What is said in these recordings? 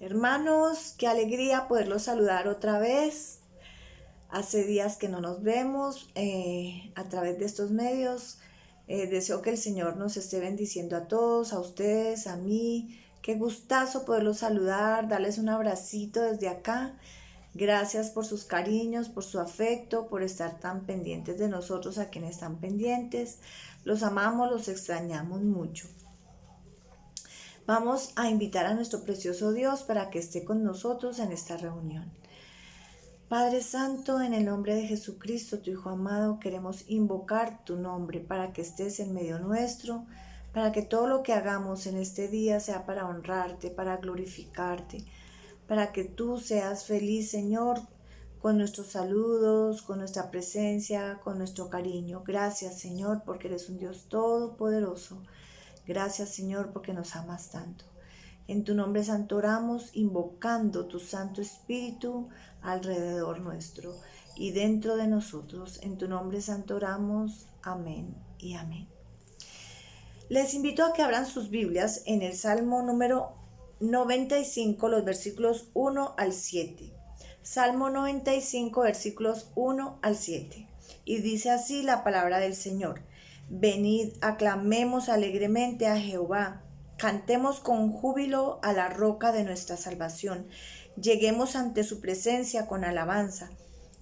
Hermanos, qué alegría poderlos saludar otra vez. Hace días que no nos vemos a través de estos medios. Deseo que el Señor nos esté bendiciendo a todos, a ustedes, a mí. Qué gustazo poderlos saludar, darles un abracito desde acá. Gracias por sus cariños, por su afecto, por estar tan pendientes de nosotros, a quienes están pendientes. Los amamos, los extrañamos mucho. Vamos a invitar a nuestro precioso Dios para que esté con nosotros en esta reunión. Padre Santo, en el nombre de Jesucristo, tu Hijo amado, queremos invocar tu nombre para que estés en medio nuestro, para que todo lo que hagamos en este día sea para honrarte, para glorificarte, para que tú seas feliz, Señor, con nuestros saludos, con nuestra presencia, con nuestro cariño. Gracias, Señor, porque eres un Dios todopoderoso. Gracias, Señor, porque nos amas tanto. En tu nombre santo oramos, invocando tu Santo Espíritu alrededor nuestro y dentro de nosotros. En tu nombre santo oramos. Amén y amén. Les invito a que abran sus Biblias en el Salmo número 95, los versículos 1 al 7. Salmo 95, versículos 1 al 7. Y dice así la palabra del Señor. Venid, aclamemos alegremente a Jehová. Cantemos con júbilo a la roca de nuestra salvación. Lleguemos ante su presencia con alabanza.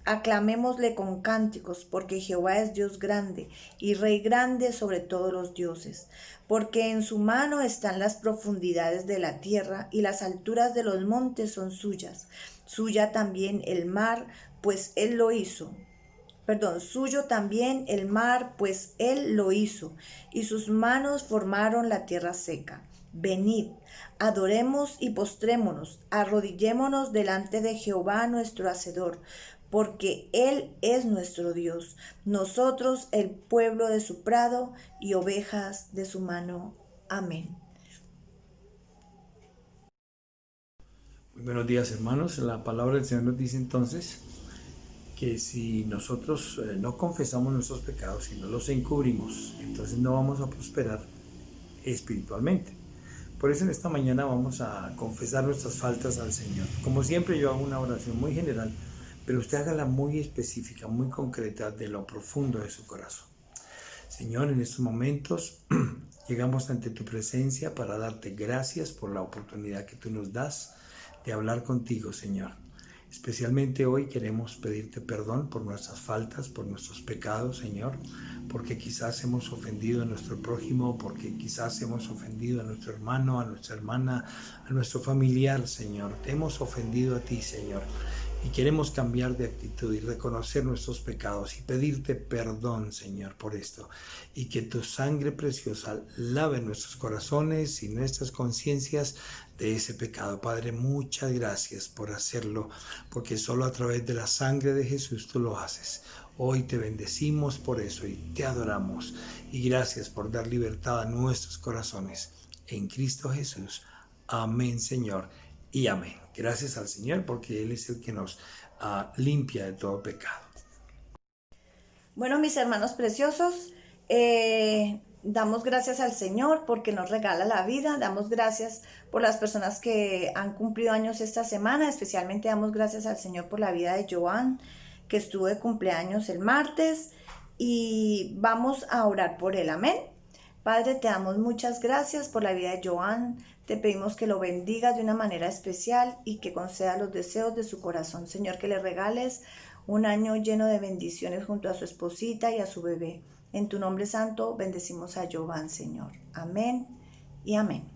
Aclamémosle con cánticos, porque Jehová es Dios grande y Rey grande sobre todos los dioses. Porque en su mano están las profundidades de la tierra y las alturas de los montes son suyas. Suya también el mar, pues él lo hizo. Suyo también el mar, pues él lo hizo, y sus manos formaron la tierra seca. Venid, adoremos y postrémonos, arrodillémonos delante de Jehová nuestro Hacedor, porque él es nuestro Dios, nosotros el pueblo de su prado y ovejas de su mano. Amén. Muy buenos días, hermanos. La palabra del Señor nos dice entonces que si nosotros no confesamos nuestros pecados y no los encubrimos, entonces no vamos a prosperar espiritualmente. Por eso en esta mañana vamos a confesar nuestras faltas al Señor. Como siempre, yo hago una oración muy general, pero usted hágala muy específica, muy concreta, de lo profundo de su corazón. Señor, en estos momentos llegamos ante tu presencia para darte gracias por la oportunidad que tú nos das de hablar contigo, Señor. Especialmente hoy queremos pedirte perdón por nuestras faltas, por nuestros pecados, Señor, porque quizás hemos ofendido a nuestro prójimo, porque quizás hemos ofendido a nuestro hermano, a nuestra hermana, a nuestro familiar, Señor. Te hemos ofendido a ti, Señor, y queremos cambiar de actitud y reconocer nuestros pecados y pedirte perdón, Señor, por esto, y que tu sangre preciosa lave nuestros corazones y nuestras conciencias de ese pecado. Padre, muchas gracias por hacerlo, porque solo a través de la sangre de Jesús tú lo haces. Hoy te bendecimos por eso y te adoramos. Y gracias por dar libertad a nuestros corazones. En Cristo Jesús. Amén, Señor, y amén. Gracias al Señor porque Él es el que nos limpia de todo pecado. Bueno, mis hermanos preciosos, damos gracias al Señor porque nos regala la vida, damos gracias por las personas que han cumplido años esta semana, especialmente damos gracias al Señor por la vida de Joan, que estuvo de cumpleaños el martes, y vamos a orar por él, amén. Padre, te damos muchas gracias por la vida de Joan, te pedimos que lo bendigas de una manera especial y que conceda los deseos de su corazón, Señor, que le regales un año lleno de bendiciones junto a su esposita y a su bebé. En tu nombre santo bendecimos a Joan, Señor. Amén y amén.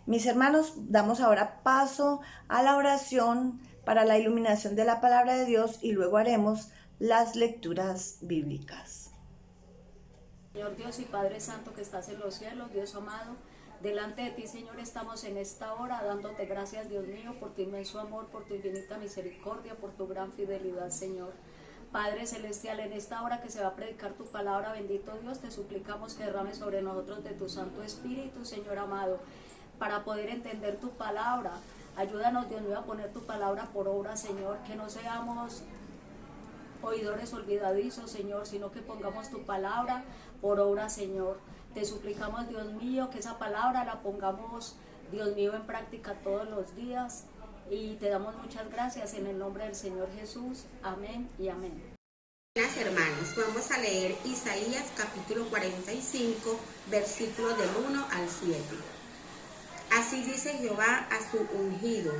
Mis hermanos, damos ahora paso a la oración para la iluminación de la palabra de Dios y luego haremos las lecturas bíblicas. Señor Dios y Padre Santo que estás en los cielos, Dios amado, delante de ti, Señor, estamos en esta hora dándote gracias, Dios mío, por tu inmenso amor, por tu infinita misericordia, por tu gran fidelidad, Señor. Padre Celestial, en esta hora que se va a predicar tu palabra, bendito Dios, te suplicamos que derrames sobre nosotros de tu Santo Espíritu, Señor amado, para poder entender tu palabra. Ayúdanos, Dios mío, a poner tu palabra por obra, Señor, que no seamos oidores olvidadizos, Señor, sino que pongamos tu palabra por obra, Señor. Te suplicamos, Dios mío, que esa palabra la pongamos, Dios mío, en práctica todos los días, y te damos muchas gracias en el nombre del Señor Jesús. Amén y amén. Buenas hermanos, vamos a leer Isaías capítulo 45, versículos del 1 al 7. Así dice Jehová a su ungido,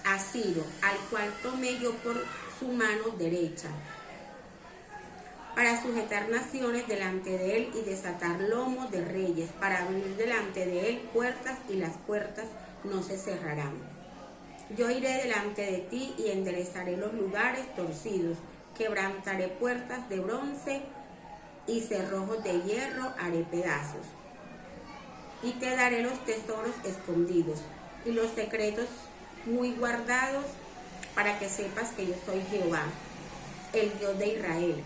a Ciro, al cual tomé yo por su mano derecha, para sujetar naciones delante de él y desatar lomos de reyes, para abrir delante de él puertas y las puertas no se cerrarán. Yo iré delante de ti y enderezaré los lugares torcidos, quebrantaré puertas de bronce y cerrojos de hierro haré pedazos. Y te daré los tesoros escondidos y los secretos muy guardados, para que sepas que yo soy Jehová, el Dios de Israel,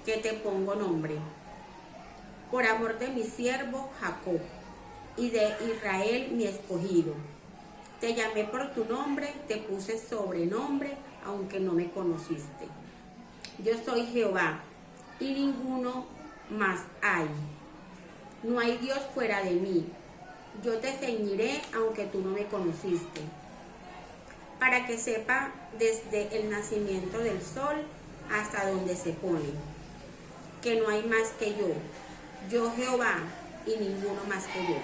que te pongo nombre, por amor de mi siervo Jacob y de Israel mi escogido. Te llamé por tu nombre, te puse sobrenombre, aunque no me conociste. Yo soy Jehová, y ninguno más hay. No hay Dios fuera de mí. Yo te ceñiré, aunque tú no me conociste, para que sepa desde el nacimiento del sol hasta donde se pone, que no hay más que yo Jehová, y ninguno más que yo,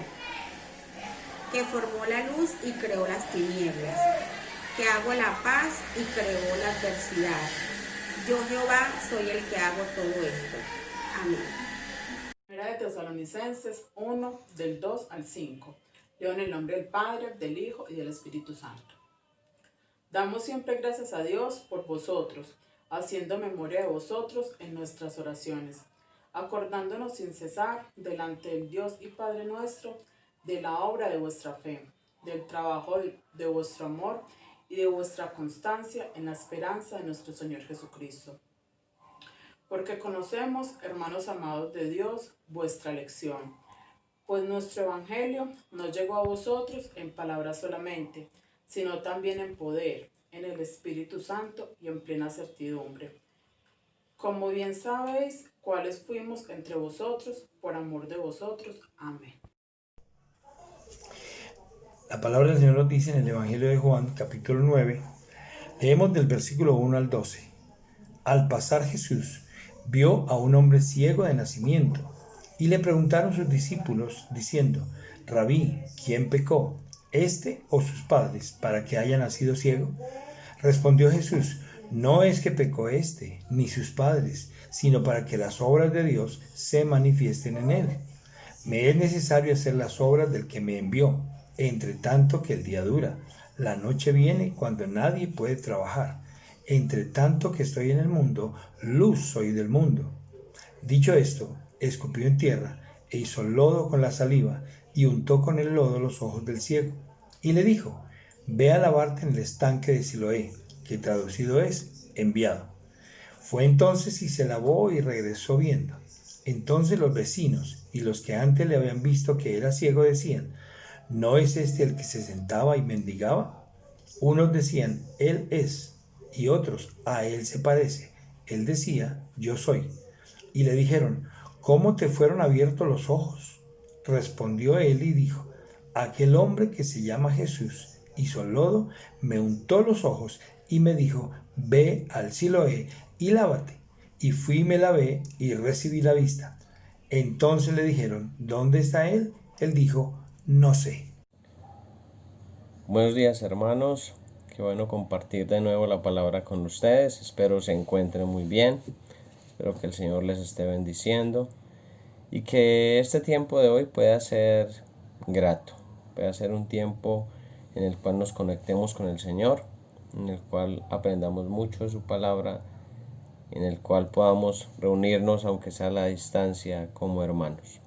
que formó la luz y creó las tinieblas, que hago la paz y creó la adversidad. Yo Jehová soy el que hago todo esto. Amén. Primera de Tesalonicenses 1, del 2 al 5. Leo en el nombre del Padre, del Hijo y del Espíritu Santo. Damos siempre gracias a Dios por vosotros, haciendo memoria de vosotros en nuestras oraciones, acordándonos sin cesar delante del Dios y Padre nuestro de la obra de vuestra fe, del trabajo de vuestro amor y de vuestra constancia en la esperanza de nuestro Señor Jesucristo. Porque conocemos, hermanos amados de Dios, vuestra elección, pues nuestro evangelio no llegó a vosotros en palabras solamente, sino también en poder, en el Espíritu Santo y en plena certidumbre. Como bien sabéis, cuáles fuimos entre vosotros, por amor de vosotros. Amén. La palabra del Señor nos dice en el Evangelio de Juan, capítulo 9, leemos del versículo 1 al 12. Al pasar Jesús vio a un hombre ciego de nacimiento y le preguntaron sus discípulos diciendo: Rabí, ¿quién pecó, este o sus padres, para que haya nacido ciego? Respondió Jesús: no es que pecó este ni sus padres, sino para que las obras de Dios se manifiesten en él. Me es necesario hacer las obras del que me envió, entre tanto que el día dura. La noche viene cuando nadie puede trabajar. Entre tanto que estoy en el mundo, luz soy del mundo. Dicho esto, escupió en tierra e hizo lodo con la saliva y untó con el lodo los ojos del ciego. Y le dijo: ve a lavarte en el estanque de Siloé, que traducido es enviado. Fue entonces y se lavó y regresó viendo. Entonces los vecinos y los que antes le habían visto que era ciego decían: ¿no es este el que se sentaba y mendigaba? Unos decían: él es, y otros: a él se parece. Él decía: yo soy. Y le dijeron: ¿cómo te fueron abiertos los ojos? Respondió él y dijo: aquel hombre que se llama Jesús hizo lodo, me untó los ojos y me dijo: ve al Siloé y lávate. Y fui y me lavé y recibí la vista. Entonces le dijeron: ¿dónde está él? Él dijo: no sé. Buenos días, hermanos. Qué bueno compartir de nuevo la palabra con ustedes. Espero se encuentren muy bien. Espero que el Señor les esté bendiciendo y que este tiempo de hoy pueda ser grato. Pueda ser un tiempo en el cual nos conectemos con el Señor, en el cual aprendamos mucho de su palabra, en el cual podamos reunirnos, aunque sea a la distancia, como hermanos.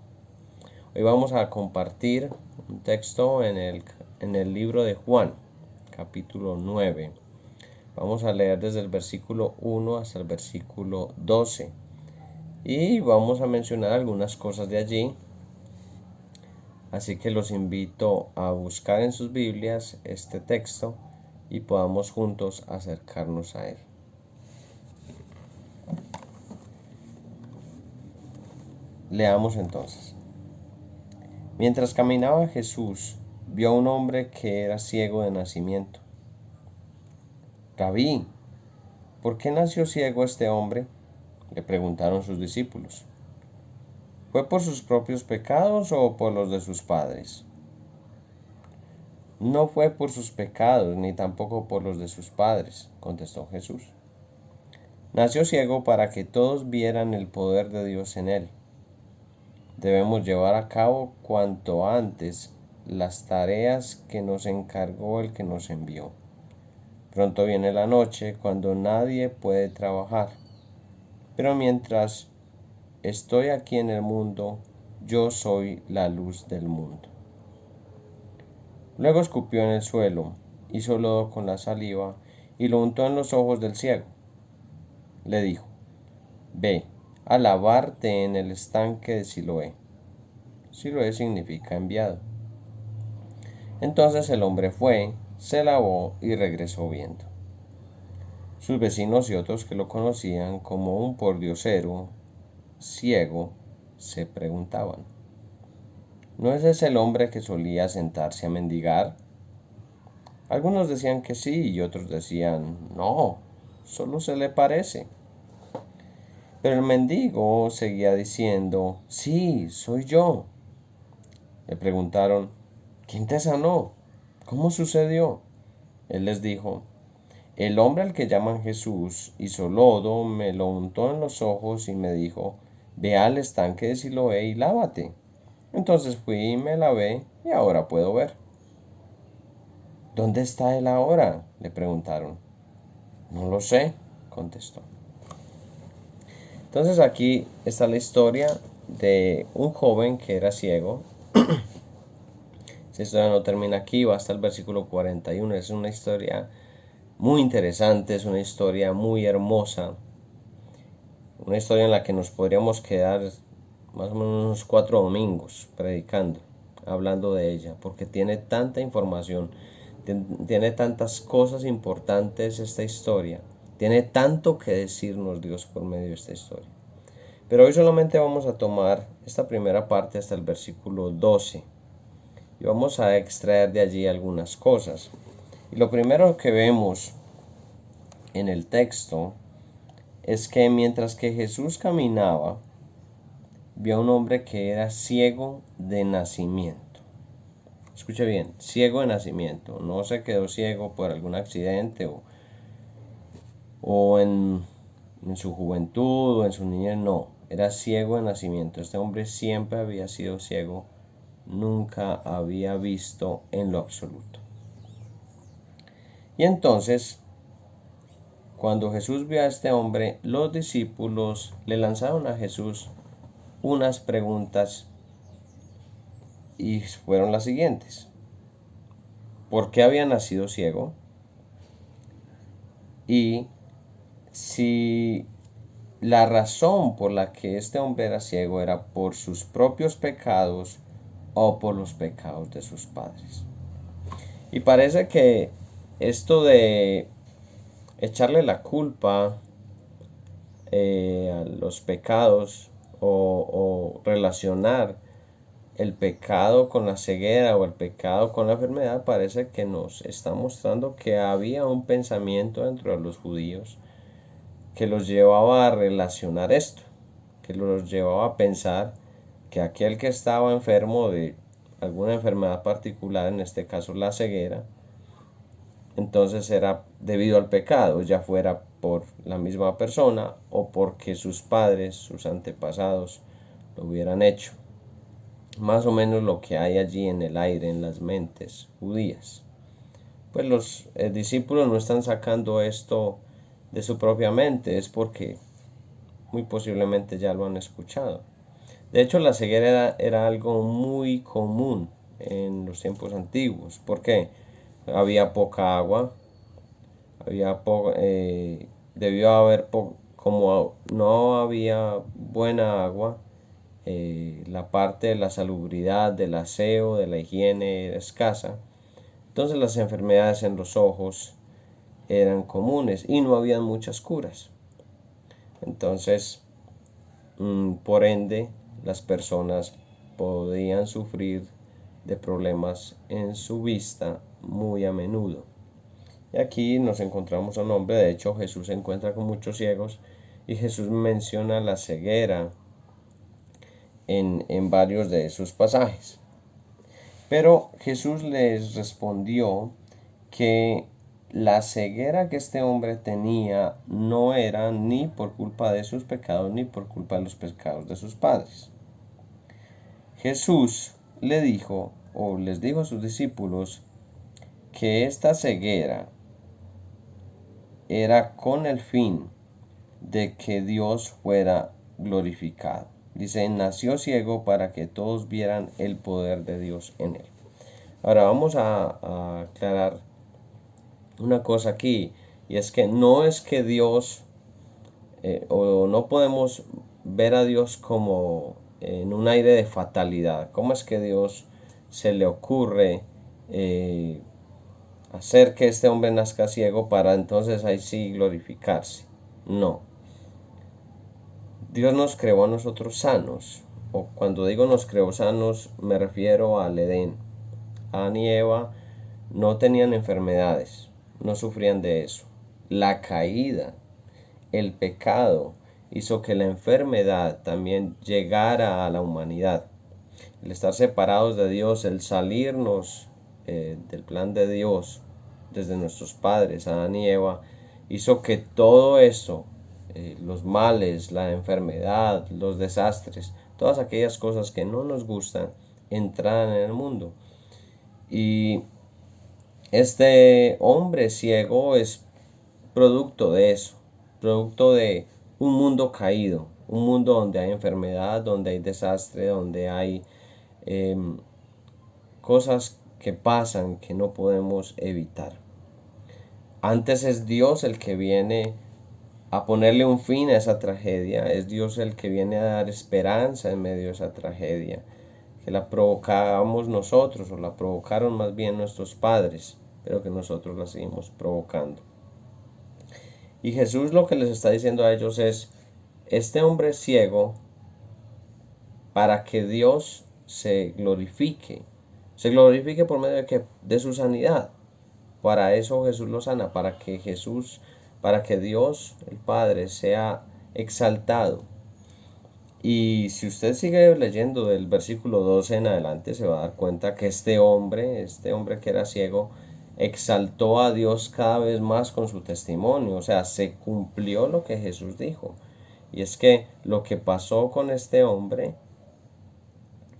Hoy vamos a compartir un texto en el libro de Juan, capítulo 9. Vamos a leer desde el versículo 1 hasta el versículo 12. Y vamos a mencionar algunas cosas de allí. Así que los invito a buscar en sus Biblias este texto y podamos juntos acercarnos a él. Leamos entonces. Mientras caminaba Jesús, vio a un hombre que era ciego de nacimiento. Rabí, ¿por qué nació ciego este hombre?, le preguntaron sus discípulos. ¿Fue por sus propios pecados o por los de sus padres? No fue por sus pecados, ni tampoco por los de sus padres, contestó Jesús. Nació ciego para que todos vieran el poder de Dios en él. Debemos llevar a cabo cuanto antes las tareas que nos encargó el que nos envió. Pronto viene la noche cuando nadie puede trabajar. Pero mientras estoy aquí en el mundo, yo soy la luz del mundo. Luego escupió en el suelo, hizo lodo con la saliva y lo untó en los ojos del ciego. Le dijo: Ve a lavarte en el estanque de Siloé. Siloé significa enviado. Entonces el hombre fue, se lavó y regresó viendo. Sus vecinos y otros que lo conocían como un pordiosero ciego se preguntaban: ¿no es ese el hombre que solía sentarse a mendigar? Algunos decían que sí y otros decían: no, solo se le parece. Pero el mendigo seguía diciendo: sí, soy yo. Le preguntaron: ¿quién te sanó? ¿Cómo sucedió? Él les dijo: el hombre al que llaman Jesús hizo lodo, me lo untó en los ojos y me dijo: ve al estanque de Siloé y lávate. Entonces fui y me lavé y ahora puedo ver. ¿Dónde está él ahora?, le preguntaron. No lo sé, contestó. Entonces aquí está la historia de un joven que era ciego. Esta historia no termina aquí, va hasta el versículo 41. Es una historia muy interesante, es una historia muy hermosa. Una historia en la que nos podríamos quedar más o menos unos 4 domingos predicando, hablando de ella, porque tiene tanta información, tiene tantas cosas importantes esta historia, tiene tanto que decirnos Dios por medio de esta historia. Pero hoy solamente vamos a tomar esta primera parte hasta el versículo 12 y vamos a extraer de allí algunas cosas. Y lo primero que vemos en el texto es que mientras que Jesús caminaba, vio a un hombre que era ciego de nacimiento. Escuche bien, ciego de nacimiento. No se quedó ciego por algún accidente o en su juventud o en su niñez, no. Era ciego de nacimiento. Este hombre siempre había sido ciego. Nunca había visto en lo absoluto. Y entonces, cuando Jesús vio a este hombre, los discípulos le lanzaron a Jesús unas preguntas y fueron las siguientes: ¿por qué había nacido ciego? Y si la razón por la que este hombre era ciego era por sus propios pecados o por los pecados de sus padres. Y parece que esto de echarle la culpa a los pecados o relacionar el pecado con la ceguera o el pecado con la enfermedad, parece que nos está mostrando que había un pensamiento dentro de los judíos que los llevaba a relacionar esto, que los llevaba a pensar que aquel que estaba enfermo de alguna enfermedad particular, en este caso la ceguera, entonces era debido al pecado, ya fuera por la misma persona o porque sus padres, sus antepasados lo hubieran hecho. Más o menos lo que hay allí en el aire, en las mentes judías. Pues los discípulos no están sacando esto de su propia mente, es porque muy posiblemente ya lo han escuchado. De hecho, la ceguera era algo muy común en los tiempos antiguos. ¿Por qué? Había poca agua, debió haber como no había buena agua, la parte de la salubridad, del aseo, de la higiene era escasa. Entonces las enfermedades en los ojos eran comunes y no habían muchas curas. Entonces, por ende, las personas podían sufrir de problemas en su vista muy a menudo. Y aquí nos encontramos a un hombre, de hecho Jesús se encuentra con muchos ciegos y Jesús menciona la ceguera en varios de sus pasajes. Pero Jesús les respondió que la ceguera que este hombre tenía no era ni por culpa de sus pecados ni por culpa de los pecados de sus padres. Jesús le dijo o les dijo a sus discípulos que esta ceguera era con el fin de que Dios fuera glorificado. Dice, nació ciego para que todos vieran el poder de Dios en él. Ahora vamos a aclarar una cosa aquí, y es que no es que Dios, o no podemos ver a Dios como en un aire de fatalidad. ¿Cómo es que Dios se le ocurre hacer que este hombre nazca ciego para entonces ahí sí glorificarse? No. Dios nos creó a nosotros sanos, o cuando digo nos creó sanos me refiero al Edén. Adán y Eva no tenían enfermedades, no sufrían de eso. La caída, el pecado, hizo que la enfermedad también llegara a la humanidad. El estar separados de Dios, el salirnos del plan de Dios desde nuestros padres, Adán y Eva, hizo que todo eso, los males, la enfermedad, los desastres, todas aquellas cosas que no nos gustan, entraran en el mundo. Y este hombre ciego es producto de eso, producto de un mundo caído, un mundo donde hay enfermedad, donde hay desastre, donde hay cosas que pasan que no podemos evitar. Antes es Dios el que viene a ponerle un fin a esa tragedia, es Dios el que viene a dar esperanza en medio de esa tragedia, que la provocábamos nosotros, o la provocaron más bien nuestros padres, pero que nosotros la seguimos provocando. Y Jesús lo que les está diciendo a ellos es, este hombre es ciego para que Dios se glorifique por medio de su sanidad. Para eso Jesús lo sana, para que Dios, el Padre, sea exaltado. Y si usted sigue leyendo del versículo 12 en adelante, se va a dar cuenta que este hombre que era ciego, exaltó a Dios cada vez más con su testimonio. O sea, se cumplió lo que Jesús dijo. Y es que lo que pasó con este hombre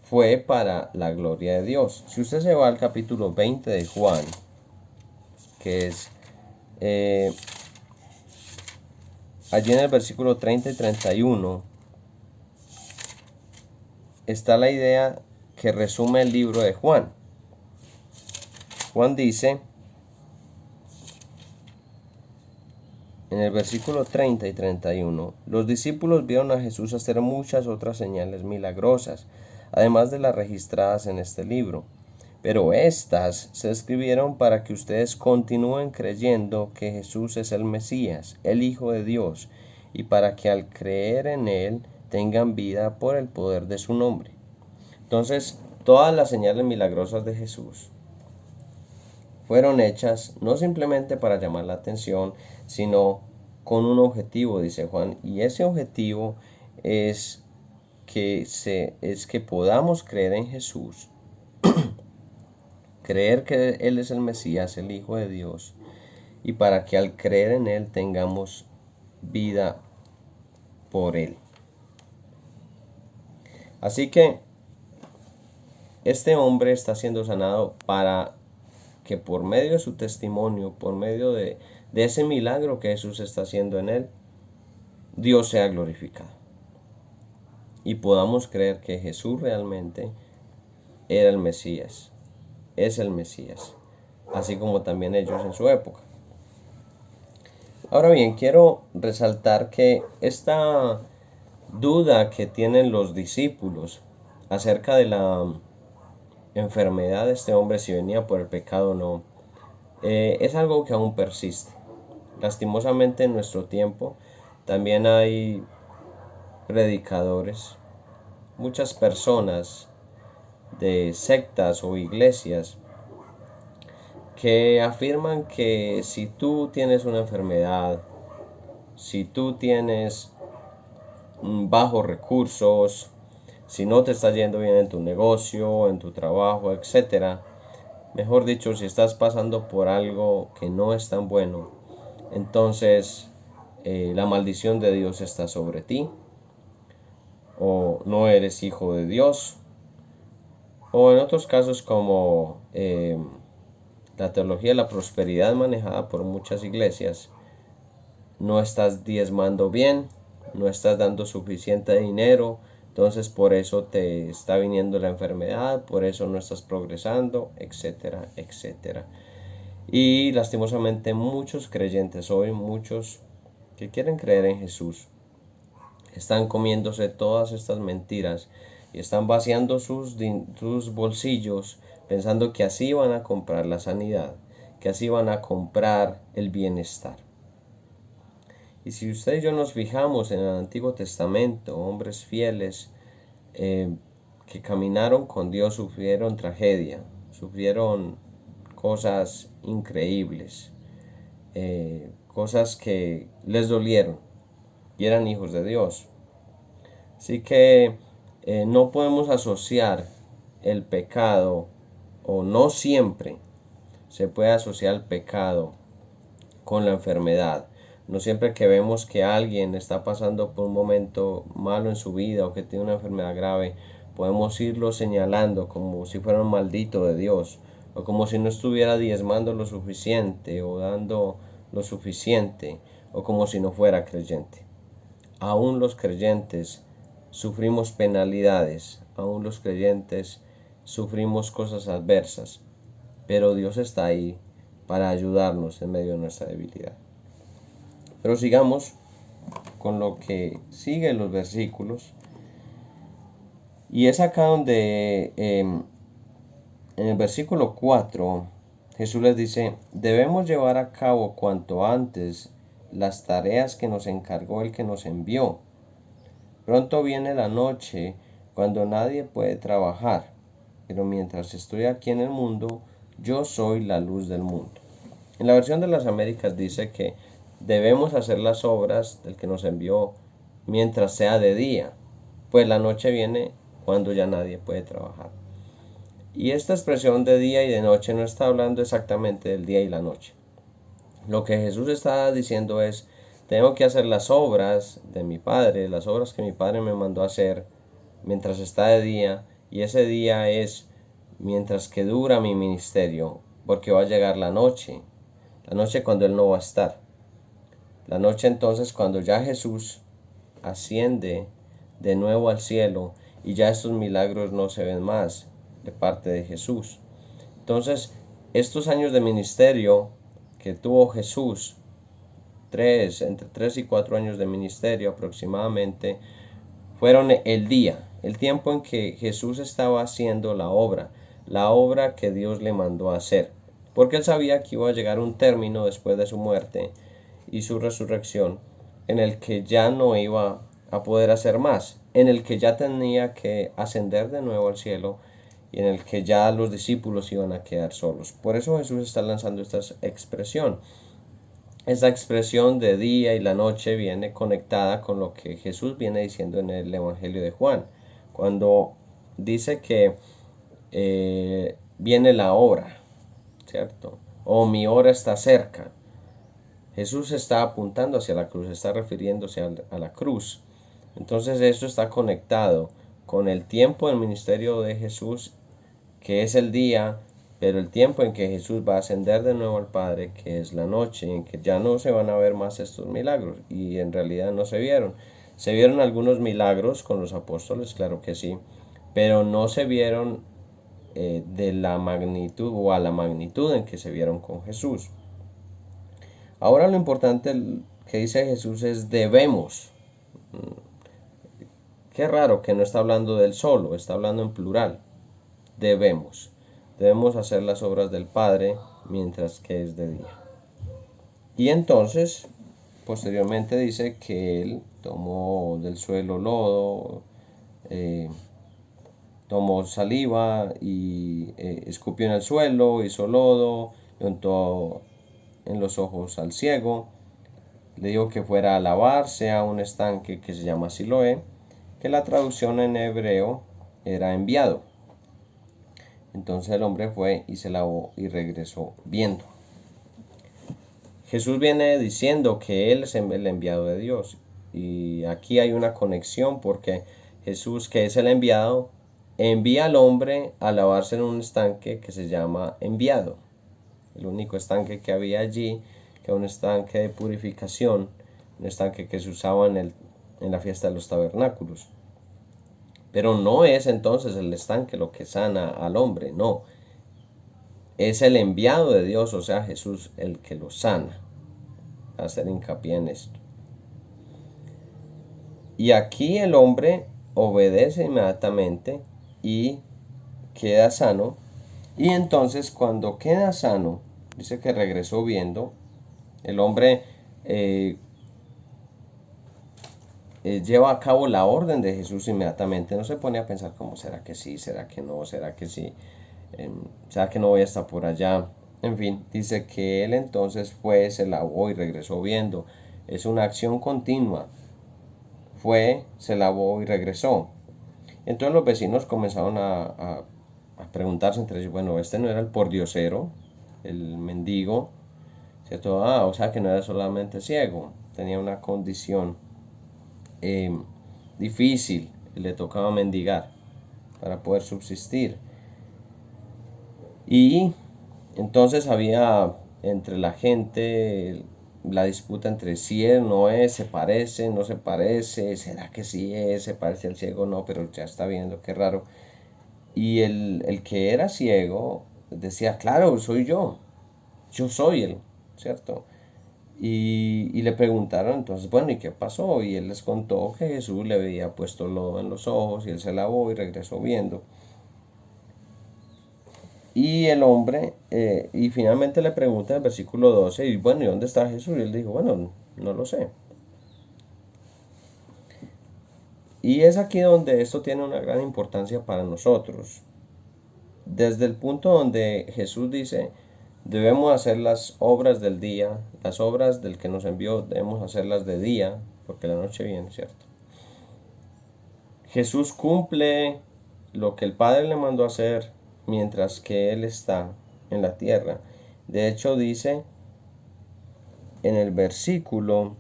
fue para la gloria de Dios. Si usted se va al capítulo 20 de Juan, que es allí en el versículo 30 y 31, está la idea que resume el libro de Juan. Juan dice, en el versículo 30 y 31, los discípulos vieron a Jesús hacer muchas otras señales milagrosas, además de las registradas en este libro. Pero estas se escribieron para que ustedes continúen creyendo que Jesús es el Mesías, el Hijo de Dios, y para que al creer en Él tengan vida por el poder de su nombre. Entonces, todas las señales milagrosas de Jesús fueron hechas no simplemente para llamar la atención, sino con un objetivo, dice Juan, y ese objetivo es que podamos creer en Jesús, creer que Él es el Mesías, el Hijo de Dios, y para que al creer en Él tengamos vida por Él. Así que este hombre está siendo sanado para que por medio de su testimonio, por medio de ese milagro que Jesús está haciendo en él, Dios sea glorificado. Y podamos creer que Jesús realmente era el Mesías, es el Mesías, así como también ellos en su época. Ahora bien, quiero resaltar que esta duda que tienen los discípulos acerca de la enfermedad de este hombre, si venía por el pecado o no, es algo que aún persiste. Lastimosamente en nuestro tiempo también hay predicadores, muchas personas de sectas o iglesias que afirman que si tú tienes una enfermedad, si tú tienes bajos recursos, si no te está yendo bien en tu negocio, en tu trabajo, etc., mejor dicho, si estás pasando por algo que no es tan bueno, entonces la maldición de Dios está sobre ti, o no eres hijo de Dios, o en otros casos como la teología de la prosperidad manejada por muchas iglesias, no estás diezmando bien, no estás dando suficiente dinero, entonces por eso te está viniendo la enfermedad, por eso no estás progresando, etcétera, etcétera. Y lastimosamente muchos creyentes hoy, muchos que quieren creer en Jesús, están comiéndose todas estas mentiras y están vaciando sus bolsillos pensando que así van a comprar la sanidad, que así van a comprar el bienestar. Y si usted y yo nos fijamos en el Antiguo Testamento, hombres fieles que caminaron con Dios sufrieron tragedia, sufrieron cosas increíbles, cosas que les dolieron y eran hijos de Dios. Así que no podemos asociar el pecado, o no siempre se puede asociar el pecado con la enfermedad. No siempre que vemos que alguien está pasando por un momento malo en su vida o que tiene una enfermedad grave, podemos irlo señalando como si fuera un maldito de Dios, o como si no estuviera diezmando lo suficiente o dando lo suficiente, o como si no fuera creyente. Aún los creyentes sufrimos penalidades, aún los creyentes sufrimos cosas adversas, pero Dios está ahí para ayudarnos en medio de nuestra debilidad. Pero sigamos con lo que sigue los versículos. Y es acá donde en el versículo 4 Jesús les dice: debemos llevar a cabo cuanto antes las tareas que nos encargó el que nos envió. Pronto viene la noche cuando nadie puede trabajar, pero mientras estoy aquí en el mundo, yo soy la luz del mundo. En la versión de las Américas dice que debemos hacer las obras del que nos envió mientras sea de día, pues la noche viene cuando ya nadie puede trabajar. Y esta expresión de día y de noche no está hablando exactamente del día y la noche. Lo que Jesús está diciendo es: tengo que hacer las obras de mi Padre, las obras que mi Padre me mandó a hacer mientras está de día, y ese día es mientras que dura mi ministerio, porque va a llegar la noche cuando Él no va a estar. La noche entonces cuando ya Jesús asciende de nuevo al cielo y ya estos milagros no se ven más de parte de Jesús. Entonces, estos años de ministerio que tuvo Jesús, entre 3 y 4 años de ministerio aproximadamente, fueron el tiempo en que Jesús estaba haciendo la obra que Dios le mandó a hacer, porque Él sabía que iba a llegar un término después de su muerte y su resurrección, en el que ya no iba a poder hacer más, en el que ya tenía que ascender de nuevo al cielo y en el que ya los discípulos iban a quedar solos. Por eso Jesús está lanzando esta expresión. Esta expresión de día y la noche viene conectada con lo que Jesús viene diciendo en el Evangelio de Juan, cuando dice que viene la hora, ¿cierto? O mi hora está cerca. Jesús está apuntando hacia la cruz, está refiriéndose a la cruz. Entonces esto está conectado con el tiempo del ministerio de Jesús, que es el día, pero el tiempo en que Jesús va a ascender de nuevo al Padre, que es la noche, en que ya no se van a ver más estos milagros, y en realidad no se vieron. Se vieron algunos milagros con los apóstoles, claro que sí, pero no se vieron de la magnitud o a la magnitud en que se vieron con Jesús. Ahora lo importante que dice Jesús es debemos. Qué raro que no está hablando del solo, está hablando en plural. Debemos hacer las obras del Padre mientras que es de día. Y entonces, posteriormente dice que Él tomó del suelo lodo, tomó saliva y escupió en el suelo, hizo lodo, le untó en los ojos al ciego, le dijo que fuera a lavarse a un estanque que se llama Siloé, que la traducción en hebreo era enviado. Entonces el hombre fue y se lavó y regresó viendo. Jesús viene diciendo que Él es el enviado de Dios. Y aquí hay una conexión porque Jesús, que es el enviado, envía al hombre a lavarse en un estanque que se llama enviado. El único estanque que había allí, que era un estanque de purificación, un estanque que se usaba en la fiesta de los tabernáculos. Pero no es entonces el estanque lo que sana al hombre, no. Es el enviado de Dios, o sea, Jesús, el que lo sana. A hacer hincapié en esto. Y aquí el hombre obedece inmediatamente y queda sano. Y entonces cuando queda sano, dice que regresó viendo, el hombre lleva a cabo la orden de Jesús inmediatamente. No se pone a pensar como, ¿será que sí? ¿Será que no? ¿Será que sí? ¿Será que no voy a estar por allá? En fin, dice que él entonces fue, se lavó y regresó viendo. Es una acción continua. Fue, se lavó y regresó. Entonces los vecinos comenzaron a preguntarse entre ellos, bueno, este no era el pordiosero, el mendigo, ¿cierto? O sea que no era solamente ciego, tenía una condición difícil, le tocaba mendigar para poder subsistir. Y entonces había entre la gente la disputa entre si es, no es, se parece, no se parece, será que sí es, se parece al ciego, no, pero ya está viendo, qué raro. Y el que era ciego decía, claro, soy yo soy él, ¿cierto? Y le preguntaron entonces, bueno, ¿y qué pasó? Y él les contó que Jesús le había puesto lodo en los ojos y él se lavó y regresó viendo. Y el hombre, y finalmente le pregunta en el versículo 12, y bueno, ¿y dónde está Jesús? Y él dijo, bueno, no lo sé. Y es aquí donde esto tiene una gran importancia para nosotros. Desde el punto donde Jesús dice, debemos hacer las obras del día, las obras del que nos envió, debemos hacerlas de día, porque la noche viene, ¿cierto? Jesús cumple lo que el Padre le mandó hacer mientras que Él está en la tierra. De hecho dice en el versículo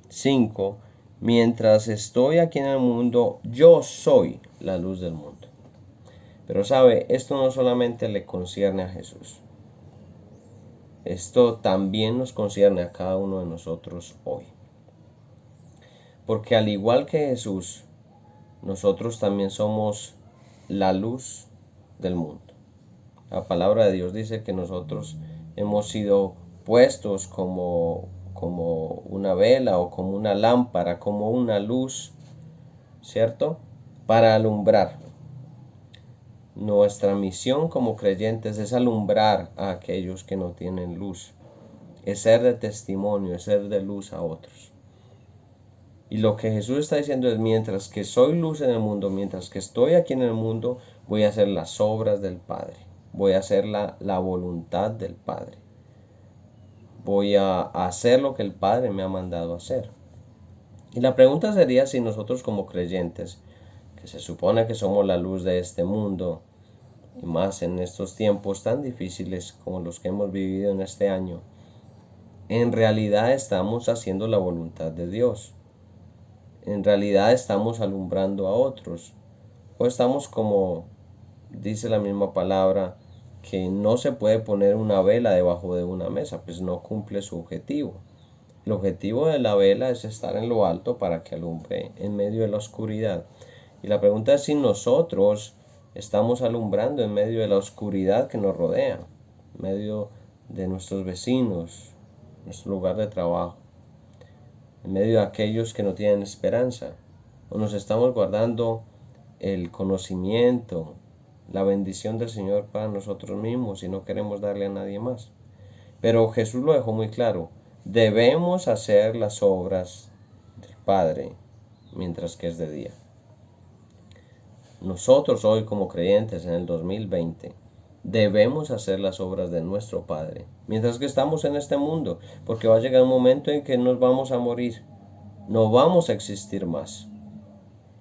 5, mientras estoy aquí en el mundo, yo soy la luz del mundo. Pero sabe, esto no solamente le concierne a Jesús. Esto también nos concierne a cada uno de nosotros hoy. Porque al igual que Jesús, nosotros también somos la luz del mundo. La palabra de Dios dice que nosotros hemos sido puestos como una vela o como una lámpara, como una luz, ¿cierto? Para alumbrar. Nuestra misión como creyentes es alumbrar a aquellos que no tienen luz. Es ser de testimonio, es ser de luz a otros. Y lo que Jesús está diciendo es, mientras que soy luz en el mundo, mientras que estoy aquí en el mundo, voy a hacer las obras del Padre. Voy a hacer la voluntad del Padre. Voy a hacer lo que el Padre me ha mandado hacer. Y la pregunta sería si nosotros como creyentes, que se supone que somos la luz de este mundo, y más en estos tiempos tan difíciles como los que hemos vivido en este año, en realidad estamos haciendo la voluntad de Dios. En realidad estamos alumbrando a otros. O estamos como dice la misma palabra, que no se puede poner una vela debajo de una mesa, pues no cumple su objetivo. El objetivo de la vela es estar en lo alto para que alumbre en medio de la oscuridad. Y la pregunta es si nosotros estamos alumbrando en medio de la oscuridad que nos rodea, en medio de nuestros vecinos, nuestro lugar de trabajo, en medio de aquellos que no tienen esperanza, o nos estamos guardando el conocimiento, la bendición del Señor para nosotros mismos y no queremos darle a nadie más. Pero Jesús lo dejó muy claro, debemos hacer las obras del Padre mientras que es de día. Nosotros hoy como creyentes en el 2020 debemos hacer las obras de nuestro Padre mientras que estamos en este mundo, porque va a llegar un momento en que nos vamos a morir, no vamos a existir más.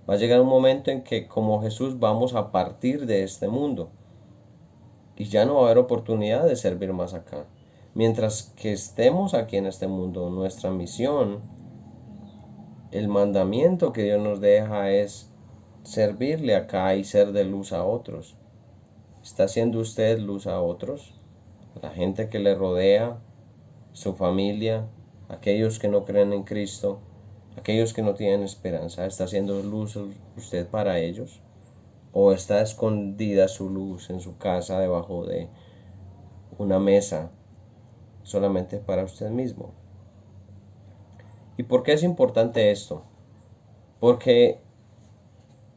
Va a llegar un momento en que como Jesús vamos a partir de este mundo y ya no va a haber oportunidad de servir más acá. Mientras que estemos aquí en este mundo, nuestra misión, el mandamiento que Dios nos deja es servirle acá y ser de luz a otros. ¿Está haciendo usted luz a otros? A la gente que le rodea, su familia, aquellos que no creen en Cristo, aquellos que no tienen esperanza. ¿Está haciendo luz usted para ellos? ¿O está escondida su luz en su casa debajo de una mesa solamente para usted mismo? ¿Y por qué es importante esto? Porque,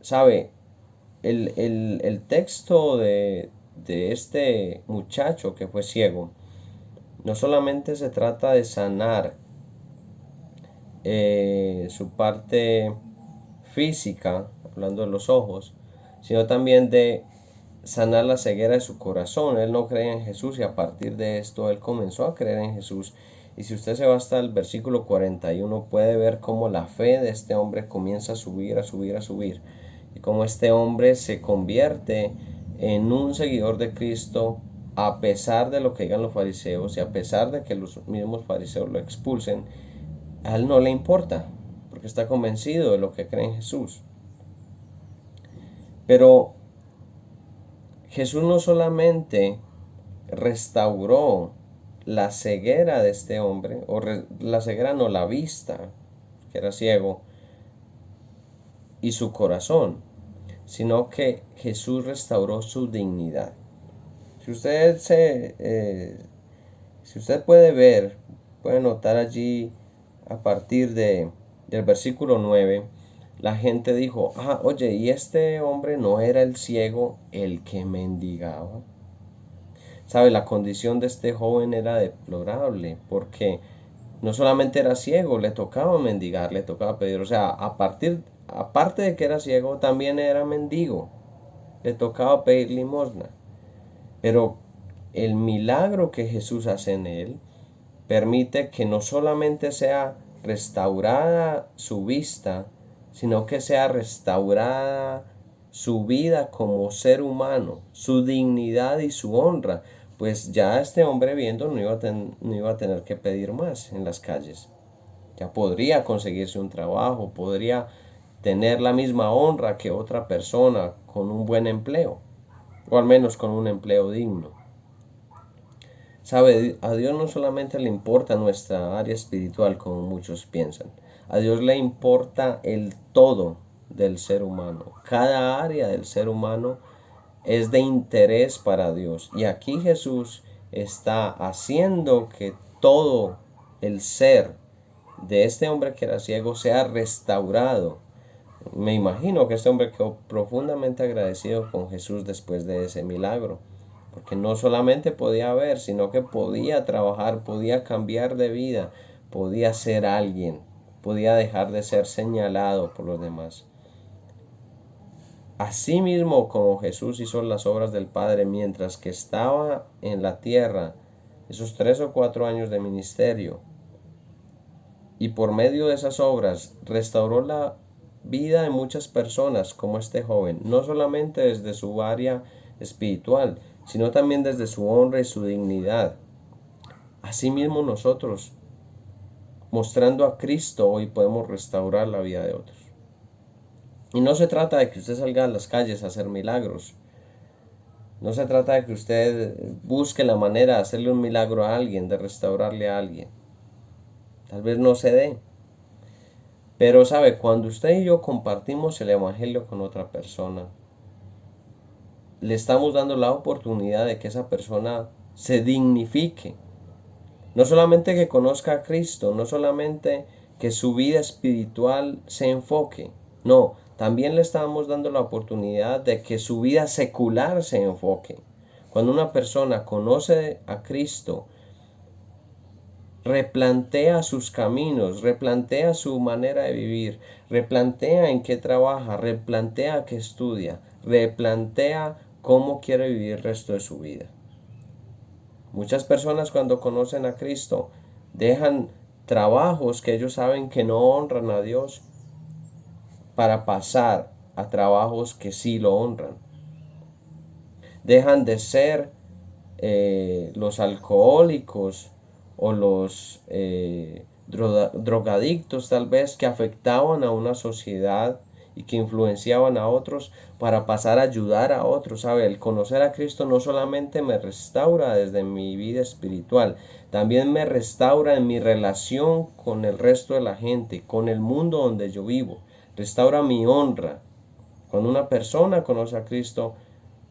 ¿sabe? El texto de este muchacho que fue ciego no solamente se trata de sanar su parte física, hablando de los ojos, sino también de sanar la ceguera de su corazón. Él no creía en Jesús y a partir de esto él comenzó a creer en Jesús. Y si usted se va hasta el versículo 41, puede ver cómo la fe de este hombre comienza a subir, a subir, a subir. Y cómo este hombre se convierte en un seguidor de Cristo a pesar de lo que digan los fariseos y a pesar de que los mismos fariseos lo expulsen. A él no le importa, porque está convencido de lo que cree en Jesús. Pero Jesús no solamente restauró la ceguera de este hombre, la ceguera no, la vista, que era ciego, y su corazón, sino que Jesús restauró su dignidad. Si usted puede ver, puede notar allí a partir del versículo 9, la gente dijo, oye, ¿y este hombre no era el ciego el que mendigaba? ¿Sabe? La condición de este joven era deplorable, porque no solamente era ciego, le tocaba mendigar, le tocaba pedir. O sea, aparte de que era ciego, también era mendigo. Le tocaba pedir limosna. Pero el milagro que Jesús hace en él permite que no solamente sea restaurada su vista, sino que sea restaurada su vida como ser humano, su dignidad y su honra. Pues ya este hombre viendo no iba a tener que pedir más en las calles. Ya podría conseguirse un trabajo, podría tener la misma honra que otra persona con un buen empleo, o al menos con un empleo digno. ¿Sabe? A Dios no solamente le importa nuestra área espiritual como muchos piensan. A Dios le importa el todo del ser humano. Cada área del ser humano es de interés para Dios. Y aquí Jesús está haciendo que todo el ser de este hombre que era ciego sea restaurado. Me imagino que este hombre quedó profundamente agradecido con Jesús después de ese milagro. Porque no solamente podía ver, sino que podía trabajar, podía cambiar de vida, podía ser alguien, podía dejar de ser señalado por los demás. Asimismo como Jesús hizo las obras del Padre mientras que estaba en la tierra, esos 3 o 4 años de ministerio, y por medio de esas obras restauró la vida de muchas personas como este joven, no solamente desde su área espiritual, sino también desde su honra y su dignidad. Asimismo nosotros, mostrando a Cristo, hoy podemos restaurar la vida de otros. Y no se trata de que usted salga a las calles a hacer milagros. No se trata de que usted busque la manera de hacerle un milagro a alguien, de restaurarle a alguien. Tal vez no se dé. Pero sabe, cuando usted y yo compartimos el evangelio con otra persona, le estamos dando la oportunidad de que esa persona se dignifique. No solamente que conozca a Cristo, no solamente que su vida espiritual se enfoque. No, también le estamos dando la oportunidad de que su vida secular se enfoque. Cuando una persona conoce a Cristo, replantea sus caminos, replantea su manera de vivir, replantea en qué trabaja, replantea qué estudia, replantea cómo quiere vivir el resto de su vida. Muchas personas cuando conocen a Cristo dejan trabajos que ellos saben que no honran a Dios para pasar a trabajos que sí lo honran. Dejan de ser los alcohólicos o los drogadictos tal vez, que afectaban a una sociedad y que influenciaban a otros, para pasar a ayudar a otros. ¿Sabe? El conocer a Cristo no solamente me restaura desde mi vida espiritual, también me restaura en mi relación con el resto de la gente, con el mundo donde yo vivo. Restaura mi honra. Cuando una persona conoce a Cristo,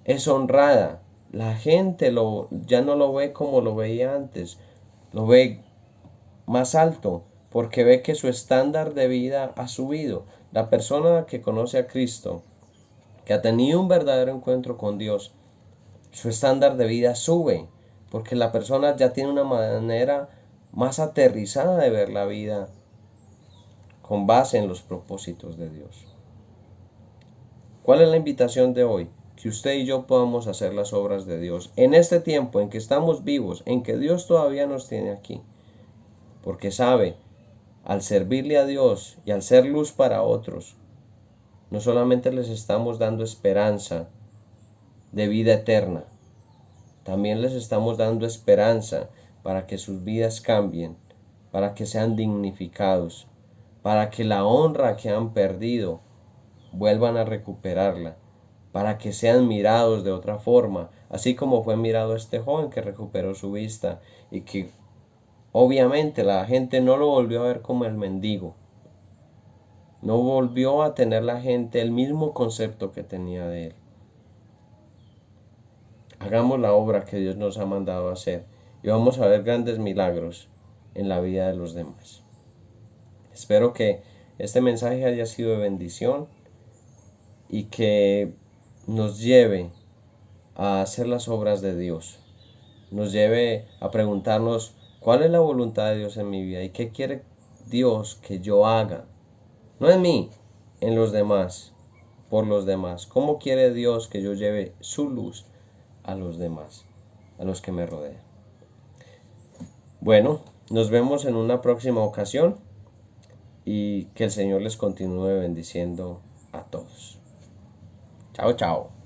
es honrada. La gente ya no lo ve como lo veía antes, lo ve más alto, porque ve que su estándar de vida ha subido. La persona que conoce a Cristo, que ha tenido un verdadero encuentro con Dios, su estándar de vida sube, porque la persona ya tiene una manera más aterrizada de ver la vida con base en los propósitos de Dios. ¿Cuál es la invitación de hoy? Que usted y yo podamos hacer las obras de Dios en este tiempo en que estamos vivos, en que Dios todavía nos tiene aquí. Porque sabe, al servirle a Dios y al ser luz para otros, no solamente les estamos dando esperanza de vida eterna, también les estamos dando esperanza para que sus vidas cambien, para que sean dignificados, para que la honra que han perdido vuelvan a recuperarla, para que sean mirados de otra forma, así como fue mirado este joven que recuperó su vista y que obviamente la gente no lo volvió a ver como el mendigo, no volvió a tener la gente el mismo concepto que tenía de él. Hagamos la obra que Dios nos ha mandado a hacer y vamos a ver grandes milagros en la vida de los demás. Espero que este mensaje haya sido de bendición y que nos lleve a hacer las obras de Dios, nos lleve a preguntarnos cuál es la voluntad de Dios en mi vida y qué quiere Dios que yo haga, no en mí, en los demás, por los demás. ¿Cómo quiere Dios que yo lleve su luz a los demás, a los que me rodean? Bueno, nos vemos en una próxima ocasión y que el Señor les continúe bendiciendo a todos. Chao, chao.